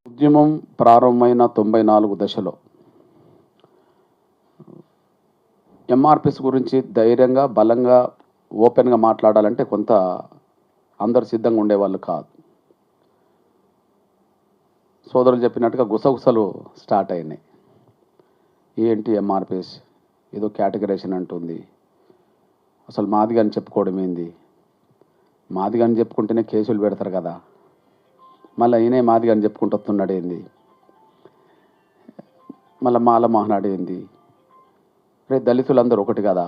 ఉద్యమం ప్రారంభమైన 94 దశలో ఎంఆర్పిఎస్ గురించి ధైర్యంగా, బలంగా, ఓపెన్‌గా మాట్లాడాలంటే కొంత అందరూ సిద్ధంగా ఉండేవాళ్ళు కాదు. సోదరులు చెప్పినట్టుగా గుసగుసలు స్టార్ట్ అయినాయి. ఏంటి ఎంఆర్పిఎస్? ఏదో కేటగరైజేషన్ అంటుంది. అసలు మాదిగ అని చెప్పుకోవడం ఏంది? మాదిగ అని చెప్పుకుంటేనే కేసులు పెడతారు కదా! మళ్ళీ ఈయనే మాదిగ అని చెప్పుకుంటూ వస్తున్నాడు ఏంది? మళ్ళీ మాల మహానాడు ఏంది? రే దళితులందరూ ఒకటి కదా!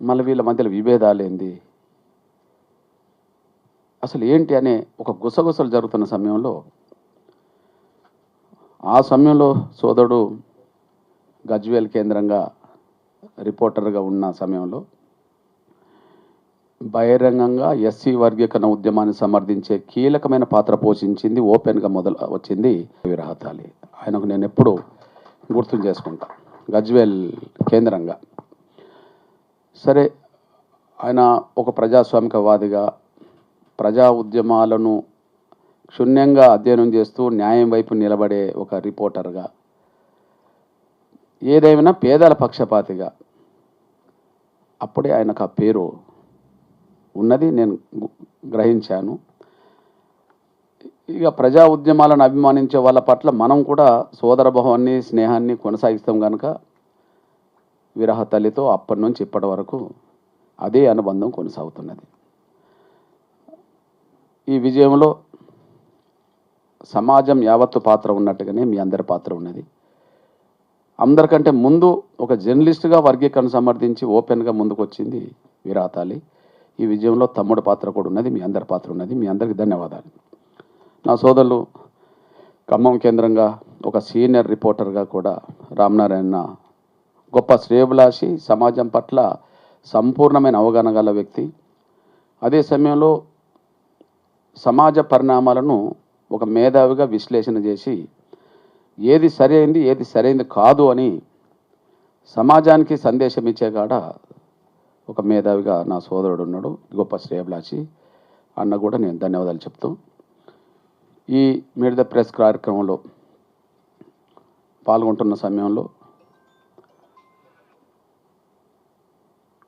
మళ్ళీ వీళ్ళ మధ్యలో విభేదాలు ఏంది? అసలు ఏంటి అనే ఒక గుసగుసలు జరుగుతున్న సమయంలో, ఆ సమయంలో సోదరుడు గజ్వేల్ కేంద్రంగా రిపోర్టర్గా ఉన్న సమయంలో బహిరంగంగా ఎస్సీ వర్గీకరణ ఉద్యమాన్ని సమర్థించే కీలకమైన పాత్ర పోషించింది, ఓపెన్గా వచ్చింది విరహతాలి. ఆయనకు నేను ఎప్పుడు గుర్తు చేసుకుంటా. గజ్వేల్ కేంద్రంగా సరే, ఆయన ఒక ప్రజాస్వామికవాదిగా ప్రజా ఉద్యమాలను క్షుణ్ణంగా అధ్యయనం చేస్తూ న్యాయం వైపు నిలబడే ఒక రిపోర్టర్గా, ఏదేమైనా పేదల పక్షపాతిగా అప్పుడే ఆయనకు ఆ పేరు ఉన్నది నేను గ్రహించాను. ఇక ప్రజా ఉద్యమాలను అభిమానించే వాళ్ళ పట్ల మనం కూడా సోదరభావాన్ని, స్నేహాన్ని కొనసాగిస్తాం కనుక విరహ తల్లితో అప్పటి నుంచి ఇప్పటి వరకు అదే అనుబంధం కొనసాగుతున్నది. ఈ విజయంలో సమాజం యావత్తు పాత్ర ఉన్నట్టుగానే మీ అందరి పాత్ర ఉన్నది. అందరికంటే ముందు ఒక జర్నలిస్టుగా వర్గీకరణ సమర్థించి ఓపెన్గా ముందుకు వచ్చింది విరహతాలి. ఈ విజయంలో తమ్ముడు పాత్ర కూడా ఉన్నది, మీ అందరి పాత్ర ఉన్నది. మీ అందరికీ ధన్యవాదాలు. నా సోదరులు ఖమ్మం కేంద్రంగా ఒక సీనియర్ రిపోర్టర్గా కూడా రామనారాయణ గొప్ప శ్రేయోభిలాషి, సమాజం పట్ల సంపూర్ణమైన అవగాహన గల వ్యక్తి. అదే సమయంలో సమాజ పరిణామాలను ఒక మేధావిగా విశ్లేషణ చేసి ఏది సరైంది, ఏది సరైంది కాదు అని సమాజానికి సందేశం ఇచ్చే కాడ ఒక మేధావిగా నా సోదరుడు ఉన్నాడు, గొప్ప శ్రేయోభిలాషి. అన్న కూడా నేను ధన్యవాదాలు చెప్తూ ఈ మీట్ ద ప్రెస్ కార్యక్రమంలో పాల్గొంటున్న సమయంలో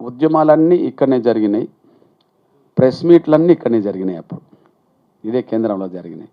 ఉద్యమాలన్నీ ఇక్కడనే జరిగినాయి, ప్రెస్ మీట్లన్నీ ఇక్కడనే జరిగినాయి. అప్పుడు ఇదే కేంద్రంలో జరిగినాయి.